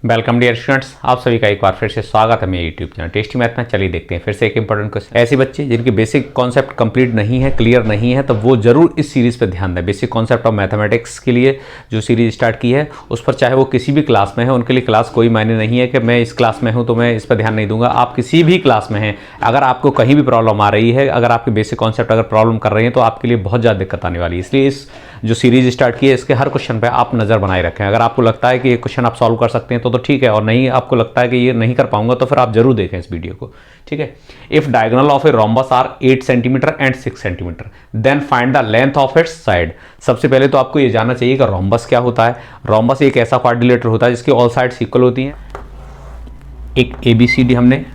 Welcome dear students, आप सभी का एक बार फिर से स्वागत है मेरे यूट्यूब चैनल टेस्टी मैथ में। चलिए देखते हैं फिर से एक इंपॉर्टेंट क्वेश्चन। ऐसे बच्चे जिनके बेसिक कॉन्सेप्ट कंप्लीट नहीं है, क्लियर नहीं है, तो वो जरूर इस सीरीज पे ध्यान दें। बेसिक कॉन्सेप्ट ऑफ मैथमेटिक्स के लिए जो सीरीज स्टार्ट की है उस पर, चाहे वो किसी भी क्लास में है, उनके लिए क्लास कोई मायने नहीं है कि मैं इस क्लास में हूँ तो मैं इस पर ध्यान नहीं दूंगा। आप किसी भी क्लास में हैं, अगर आपको कहीं भी प्रॉब्लम आ रही है, अगर आपके बेसिक कॉन्सेप्ट अगर प्रॉब्लम कर रहे हैं तो आपके लिए बहुत ज़्यादा दिक्कत आने वाली है। इसलिए इस जो सीरीज स्टार्ट की है इसके हर क्वेश्चन पे आप नज़र बनाए रखें। अगर आपको लगता है कि ये क्वेश्चन आप सॉल्व कर सकते हैं तो ठीक है, और नहीं आपको लगता है कि ये नहीं कर पाऊंगा तो फिर आप जरूर देखें इस वीडियो को। ठीक है। If diagonal of a rhombus are 8 centimeter and 6 centimeter then find the length of its side. सबसे पहले तो आपको ये जानना चाहिए कि रोम्बस क्या होता है। रोम्बस एक ऐसा क्वाड्रिलेटर होता है जिसकी ऑल साइड्स इक्वल होती हैं। एक ABCD हमने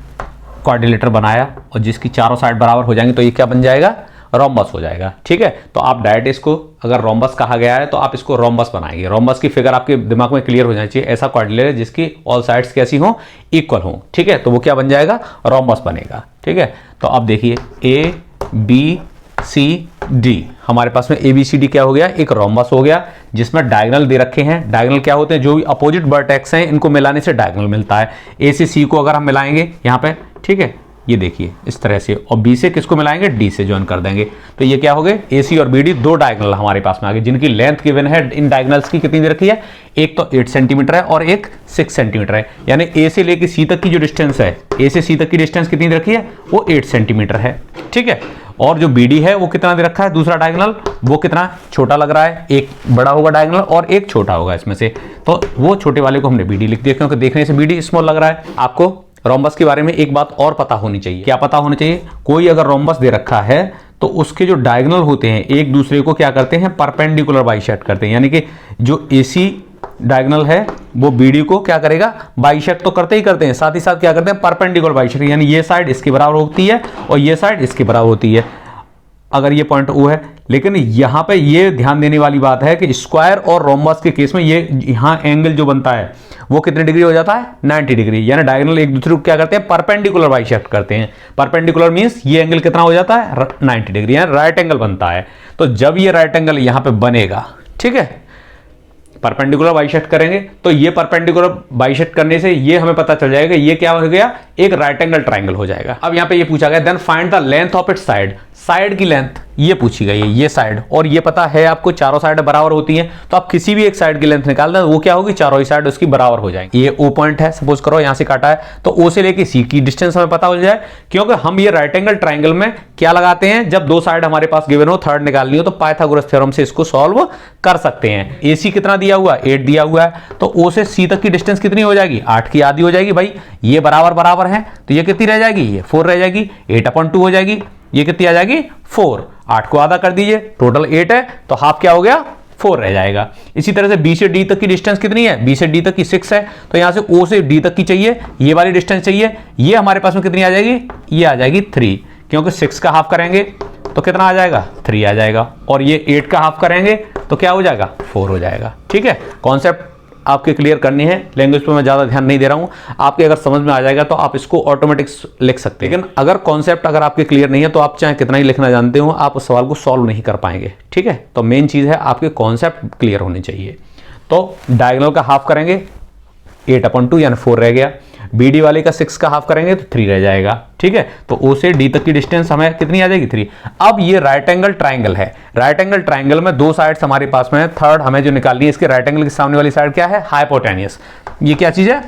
क्वाड्रिलेटर बनाया और जिसकी चारों साइड बराबर हो जाएंगे तो ये क्या बन जाएगा, रोम्बस हो जाएगा। ठीक है। तो आप डायरेक्ट इसको, अगर रोम्बस कहा गया है तो आप इसको रोम्बस बनाएंगे। रोम्बस की फिगर आपके दिमाग में क्लियर हो जानी चाहिए। ऐसा क्वाड्रिलेटर जिसकी ऑल साइड्स कैसी हो, इक्वल हो। ठीक है। तो वो क्या बन जाएगा, रोम्बस बनेगा। ठीक है। तो अब देखिए ABCD, हमारे पास में ABCD क्या हो गया, एक रोम्बस हो गया जिसमें डायगोनल दे रखे हैं। डायगोनल क्या होते हैं, जो भी अपोजिट वर्टेक्स हैं इनको मिलाने से डायगोनल मिलता है। A से C को अगर हम मिलाएंगे यहाँ पे, ठीक है, ये देखिए इस तरह से, और B से किसको मिलाएंगे, D से ज्वाइन कर देंगे। तो ये क्या हो गए, AC और BD दो डायगोनल हमारे पास में आ गए जिनकी लेंथ गिवन है। इन डायगोनल्स की कितनी दे रखी है, एक तो 8 सेंटीमीटर है और एक 6 सेंटीमीटर है। यानी A से लेके C तक की जो डिस्टेंस है, A से C तक की डिस्टेंस कितनी दे रखी है, वो 8 सेंटीमीटर है। ठीक है। और जो BD है वो कितना दे रखा है, दूसरा डायगोनल, वो कितना छोटा लग रहा है, एक बड़ा होगा डायगोनल और एक छोटा होगा इसमें से। तो वो छोटे वाले को हमने BD लिख दिया क्योंकि देखने से BD स्मॉल लग रहा है। आपको रोम्बस के बारे में एक बात और पता होनी चाहिए। क्या पता होना चाहिए, कोई अगर रोम्बस दे रखा है तो उसके जो डायगोनल होते हैं एक दूसरे को क्या करते हैं, परपेंडिकुलर बाइसेक्ट करते हैं। यानी कि जो AC डायगोनल है वो BD को क्या करेगा, बाइसेक्ट तो करते ही करते हैं, साथ ही साथ क्या करते हैं, परपेंडिकुलर बाइसेक्ट। यानी ये साइड इसके बराबर होती है और ये साइड इसके बराबर होती है अगर ये पॉइंट O है। लेकिन यहां पे ये ध्यान देने वाली बात है कि स्क्वायर और रोम्बस के केस में ये यहां एंगल जो बनता है वो कितने डिग्री हो जाता है, 90 डिग्री। यानी डायगोनल एक दूसरे को क्या करते हैं, परपेंडिकुलर बाइसेक्ट करते हैं। परपेंडिकुलर मींस ये एंगल कितना हो जाता है, 90 डिग्री, यानी राइट एंगल बनता है। तो जब ये राइट एंगल यहां पे बनेगा, ठीक है, परपेंडिकुलर बाइसेक्ट करेंगे तो ये परपेंडिकुलर बाइसेक्ट करने से ये हमें पता चल जाएगा ये क्या हो गया, एक राइट एंगल ट्रायंगल हो जाएगा। अब यहां पे ये पूछा गया then find the length of its side. Side की लेंथ ये पूछी गई है, ये साइड, और ये पता है आपको चारों साइड बराबर होती हैं। तो आप किसी भी एक साइड की लेंथ निकाल दें, वो क्या होगी, चारों ही साइड उसकी बराबर हो जाएंगी। ये O पॉइंट है, सपोज करो यहां से काटा है, तो O से लेके C की डिस्टेंस हमें पता हो जाए, क्योंकि हम ये राइट एंगल ट्रायंगल में क्या लगाते हैं, जब दो साइड हमारे पास गिवन हो, थर्ड निकालनी हो तो पाइथागोरस थ्योरम से इसको सॉल्व कर सकते हैं। AC कितना दिया हुआ, 8 दिया हुआ है, तो O से C तक की डिस्टेंस कितनी हो जाएगी, 8 की आधी हो जाएगी। भाई ये बराबर बराबर है तो ये कितनी रह जाएगी, ये 4 रह जाएगी। 8/2 हो जाएगी, ये कितनी आ जाएगी, 4। 8 को आधा कर दीजिए, टोटल 8 है तो हाफ क्या हो गया, 4 रह जाएगा। इसी तरह से B से D तक की डिस्टेंस कितनी है, B से D तक की 6 है, तो यहां से O से D तक की चाहिए, ये वाली डिस्टेंस चाहिए। ये हमारे पास में कितनी आ जाएगी, ये आ जाएगी 3, क्योंकि 6 का हाफ करेंगे तो कितना आ जाएगा, 3 आ जाएगा, और ये 8 का हाफ करेंगे तो क्या हो जाएगा, 4 हो जाएगा। ठीक है। कॉन्सेप्ट आपके क्लियर करनी है, लैंग्वेज पे मैं ज़्यादा ध्यान नहीं दे रहा हूँ। आपके अगर समझ में आ जाएगा तो आप इसको ऑटोमेटिक लिख सकते हैं। लेकिन अगर कॉन्सेप्ट अगर आपके क्लियर नहीं है तो आप चाहे कितना ही लिखना जानते हो, आप उस सवाल को सॉल्व नहीं कर पाएंगे। ठीक है। तो मेन चीज़ है आपके कॉन्सेप्ट क्लियर होने चाहिए। तो डायगोनल का हाफ करेंगे, 8/2 यानी 4 रह गया। BD वाले का 6 का हाफ करेंगे तो 3 रह जाएगा। ठीक है। तो O से D तक की डिस्टेंस हमें कितनी आ जाएगी, 3। अब ये राइट एंगल ट्रायंगल है। राइट एंगल ट्रायंगल में दो साइड्स हमारे पास में है। थर्ड हमें जो निकालनी है, इसके राइट एंगल के सामने वाली साइड क्या है, हाइपोटेन्यूस। ये क्या चीज है,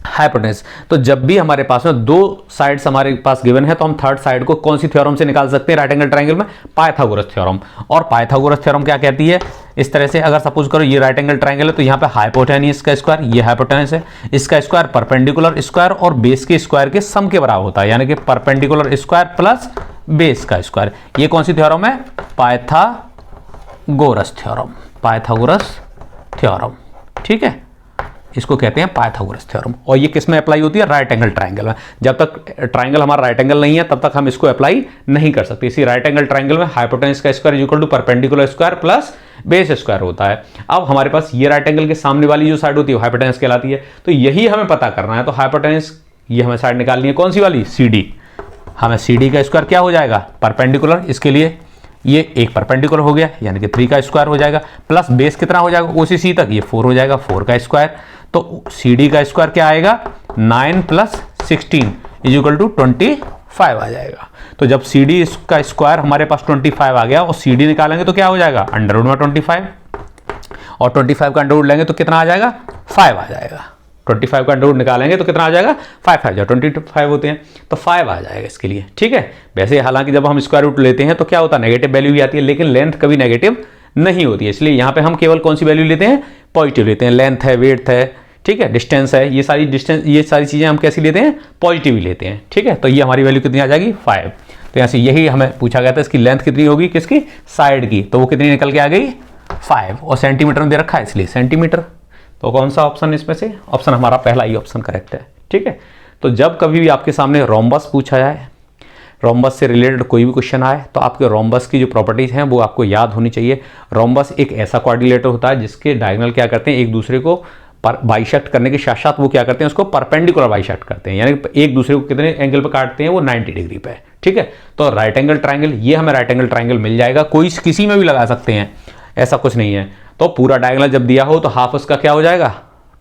हाइपोटेन्यूस। तो जब भी हमारे पास में दो साइड्स हमारे पास गिवन है तो हम थर्ड साइड को कौन सी थ्योरम से निकाल सकते हैं राइट एंगल ट्रायंगल में, पाइथागोरस थ्योरम। और पाइथागोरस थ्योरम क्या कहती है, इस तरह से अगर सपोज करो ये राइट एंगल ट्रायंगल है तो यहाँ पे हाइपोटेन्यूस का स्क्वायर, ये हाइपोटेन्यूस है, इसका स्क्वायर परपेंडिकुलर स्क्वायर और बेस के स्क्वायर के सम के बराबर होता है। यानी कि परपेंडिकुलर स्क्वायर प्लस बेस का स्क्वायर। ये कौन सी थ्योरम है, पाइथागोरस थ्योरम। पाइथागोरस थ्योरम, ठीक है, इसको कहते हैं पाइथागोरस थ्योरम। और ये किस में अप्लाई होती है, राइट एंगल ट्रायंगल में। जब तक ट्रायंगल हमारा राइट एंगल नहीं है तब तक हम इसको अप्लाई नहीं कर सकते। इसी राइट एंगल ट्रायंगल में हाइपोटेन्यूस का square equal to perpendicular square plus base square होता है। अब हमारे पास ये राइट एंगल के सामने वाली जो साइड होती है हाइपोटेन्यूस कहलाती है। तो यही हमें पता करना है। तो हाइपोटेन्यूस ये हमें साइड निकालनी है, कौन सी वाली, CD। हमें CD का स्क्वायर क्या हो जाएगा, परपेंडिकुलर। इसके लिए ये एक परपेंडिकुलर हो गया यानी कि 3 का स्क्वायर हो जाएगा, प्लस बेस कितना हो जाएगा OCC तक, ये 4 हो जाएगा, 4 का स्क्वायर। तो सी डी का स्क्वायर क्या आएगा, 9 + 16 = 25 आ जाएगा। तो जब सी डी का स्क्वायर हमारे पास 25 आ गया और सी डी निकालेंगे तो क्या हो जाएगा, √25, और 25 का अंडर रूट लेंगे तो कितना आ जाएगा, 5 आ जाएगा। 25 का अंडर रूट निकालेंगे तो कितना आ जाएगा, 5 आ जाएगा। 25 होते हैं तो 5 आ जाएगा इसके लिए, ठीक है। वैसे हालांकि जब हम स्क्वायर रूट लेते हैं तो क्या होता है, नेगेटिव वैल्यू ही आती है, लेकिन लेंथ कभी नेगेटिव नहीं होती है, इसलिए यहाँ पे हम केवल कौन सी वैल्यू लेते हैं, पॉजिटिव लेते हैं। लेंथ है, वेड्थ है, ठीक है, डिस्टेंस है, ये सारी चीज़ें हम कैसी लेते हैं, पॉजिटिव ही लेते हैं, ठीक है। तो ये हमारी वैल्यू कितनी आ जाएगी, 5। तो यहाँ से यही हमें पूछा गया था, इसकी लेंथ कितनी होगी, किसकी, साइड की, तो वो कितनी निकल के आ गई, 5, और सेंटीमीटर में दे रखा है इसलिए सेंटीमीटर। तो कौन सा ऑप्शन इसमें से, ऑप्शन हमारा पहला ही ऑप्शन करेक्ट है, ठीक है। तो जब कभी भी आपके सामने रोम्बस पूछा जाए, रोम्बस से रिलेटेड कोई भी क्वेश्चन आए, तो आपके रोम्बस की जो प्रॉपर्टीज़ हैं वो आपको याद होनी चाहिए। रोम्बस एक ऐसा क्वाड्रिलेटर होता है जिसके डायगोनल क्या करते हैं, एक दूसरे को बाइसेक्ट करने के साथ साथ वो क्या करते हैं, उसको परपेंडिकुलर बाइसेक्ट करते हैं, यानी एक दूसरे को कितने एंगल पर काटते हैं, वो 90 डिग्री पे, ठीक है। तो राइट एंगल ट्राइंगल, ये हमें राइट एंगल ट्राइंगल मिल जाएगा, कोई किसी में भी लगा सकते हैं, ऐसा कुछ नहीं है। तो पूरा डायगोनल जब दिया हो तो हाफ उसका क्या हो जाएगा,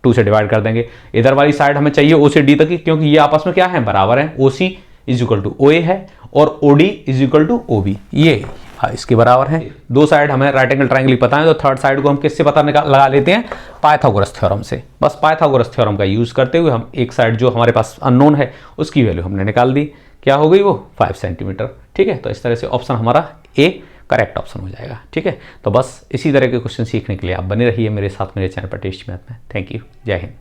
2 से डिवाइड कर देंगे। इधर वाली साइड हमें चाहिए ओ से डी तक की, क्योंकि ये आपस में क्या है, बराबर है। ओ सी = OA है और OD = OB, ये इसके बराबर है। 2 साइड हमें राइट एंगल ट्राइंगल पता है, तो थर्ड साइड को हम किससे पता लगा लेते हैं, पाइथागोरस थ्योरम से। बस पाइथागोरस थ्योरम का यूज करते हुए हम एक साइड जो हमारे पास अननोन है उसकी वैल्यू हमने निकाल दी, क्या हो गई वो, 5 सेंटीमीटर, ठीक है। तो इस तरह से ऑप्शन हमारा ए करेक्ट ऑप्शन हो जाएगा, ठीक है। तो बस इसी तरह के क्वेश्चन सीखने के लिए आप बने रहिए मेरे साथ, मेरे चैनल पर टेस्ट मैथ में। थैंक यू, जय हिंद।